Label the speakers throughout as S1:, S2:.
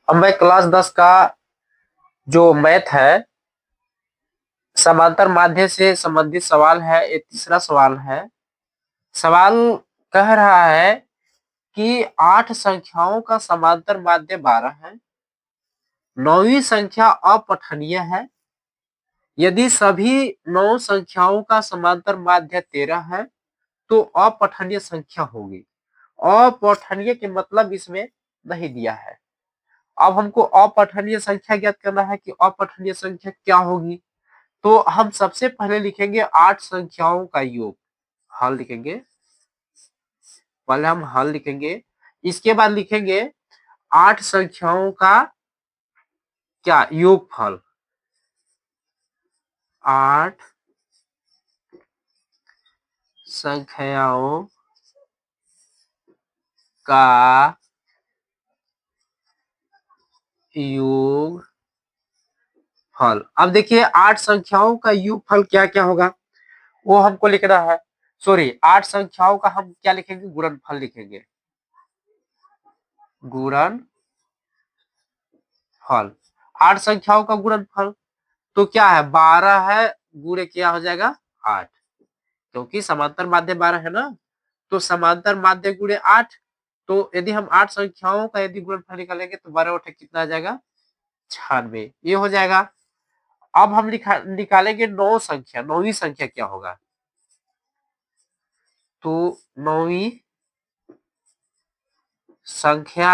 S1: अब मैं क्लास 10 का जो मैथ है, समांतर माध्य से संबंधित सवाल है। ये तीसरा सवाल है। सवाल कह रहा है कि 8 संख्याओं का समांतर माध्य 12 है। 9वीं संख्या अपठनीय है। यदि सभी 9 संख्याओं का समांतर माध्य 13 है तो अपठनीय संख्या होगी। अपठनीय के मतलब इसमें नहीं दिया है। अब हमको अपठनीय संख्या ज्ञात करना है कि अपठनीय संख्या क्या होगी। तो हम सबसे पहले लिखेंगे 8 संख्याओं का योग, हल लिखेंगे। पहले हम हल लिखेंगे, इसके बाद लिखेंगे 8 संख्याओं का क्या योगफल। 8 संख्याओं का योगफल। अब देखिए 8 संख्याओं का योगफल क्या क्या होगा वो हमको लिखना है। सॉरी, 8 संख्याओं का हम क्या लिखेंगे, गुणनफल लिखेंगे। गुणनफल 8 संख्याओं का गुणनफल तो क्या है, 12 है गुणे क्या हो जाएगा 8, क्योंकि समांतर माध्य 12 है ना। तो समांतर माध्य गुणे 8, तो यदि हम 8 संख्याओं का यदि गुणनफल निकालेंगे तो 12 बटे कितना आ जाएगा 96, ये हो जाएगा। अब हम निकालेंगे 9 संख्या। 9वीं संख्या क्या होगा, तो 9वीं संख्या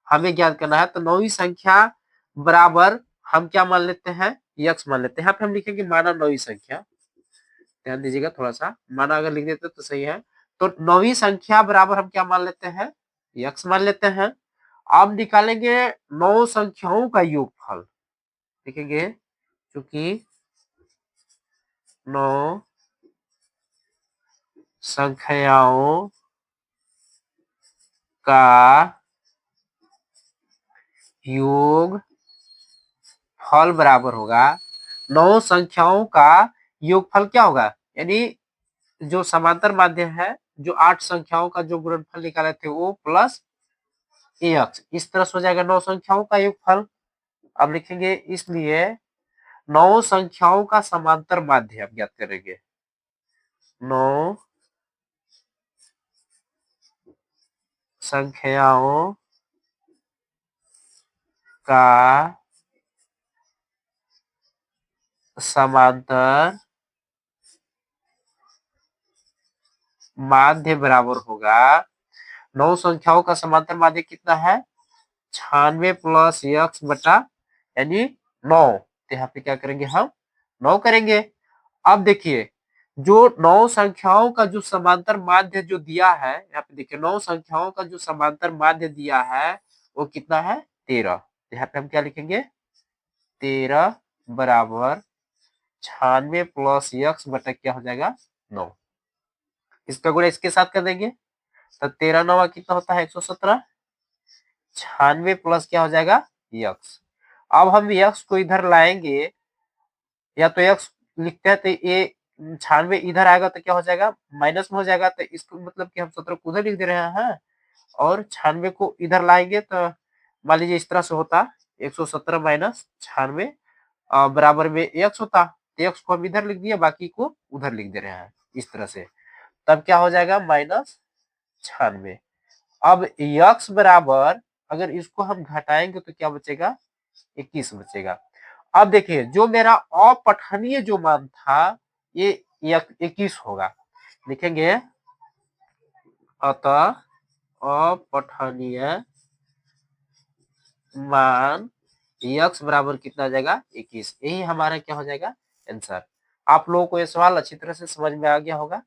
S1: हमें ज्ञात करना है। तो 9वीं संख्या बराबर हम क्या मान लेते हैं, यक्स मान लेते हैं। यहाँ पे हम लिखेंगे माना 9वीं संख्या, ध्यान दीजिएगा थोड़ा सा, माना अगर लिख देते तो सही है। तो 9वीं संख्या बराबर हम क्या मान लेते हैं, यक्स मान लेते हैं। अब निकालेंगे 9 संख्याओं का योगफल, लिखेंगे क्योंकि 9 संख्याओं का योग फल बराबर होगा 9 संख्याओं का योगफल क्या होगा, यानी जो समांतर माध्य है, जो 8 संख्याओं का जो गुणनफल निकाले थे वो प्लस एक्स, इस तरह से हो जाएगा 9 संख्याओं का योगफल। अब लिखेंगे इसलिए 9 संख्याओं का समांतर माध्य हम ज्ञात करेंगे। 9 संख्याओं का समांतर माध्य बराबर होगा 9 संख्याओं का समांतर माध्य कितना है 96 प्लस एक्स बटा यानी 9। तो यहाँ पे क्या करेंगे हम 9 करेंगे। अब देखिए जो 9 संख्याओं का जो समांतर माध्य जो दिया है, यहाँ पे देखिए 9 संख्याओं का जो समांतर माध्य दिया है वो कितना है 13। यहाँ पे हम क्या लिखेंगे 13 बराबर 96 प्लस एक्स बटा क्या हो जाएगा 9। इसका गुणा इसके साथ कर देंगे तो 13 9 कितना होता है 117। 96 प्लस क्या हो जाएगा यक्स। अब हम यक्स को इधर लाएंगे, या तो यक्स लिखते हैं तो ये 96 इधर आएगा तो क्या हो जाएगा माइनस में हो जाएगा। तो इसको मतलब कि हम 17 को उधर लिख दे रहे हैं और 96 को इधर लाएंगे तो मान लीजिए इस तरह से होता 117 माइनस 96 बराबर में एक्स होता। तो एक्स को हम इधर लिख दिए, बाकी को उधर लिख दे रहे हैं इस तरह से। तब क्या हो जाएगा माइनस 96। अब यक्स बराबर अगर इसको हम घटाएंगे तो क्या बचेगा 21 बचेगा। अब देखिए जो मेरा अपठनीय जो मान था ये 21 होगा, लिखेंगे अतः अपठनीय मान यक्स बराबर कितना आ जाएगा 21। यही हमारा क्या हो जाएगा आंसर। आप लोगों को ये सवाल अच्छी तरह से समझ में आ गया होगा।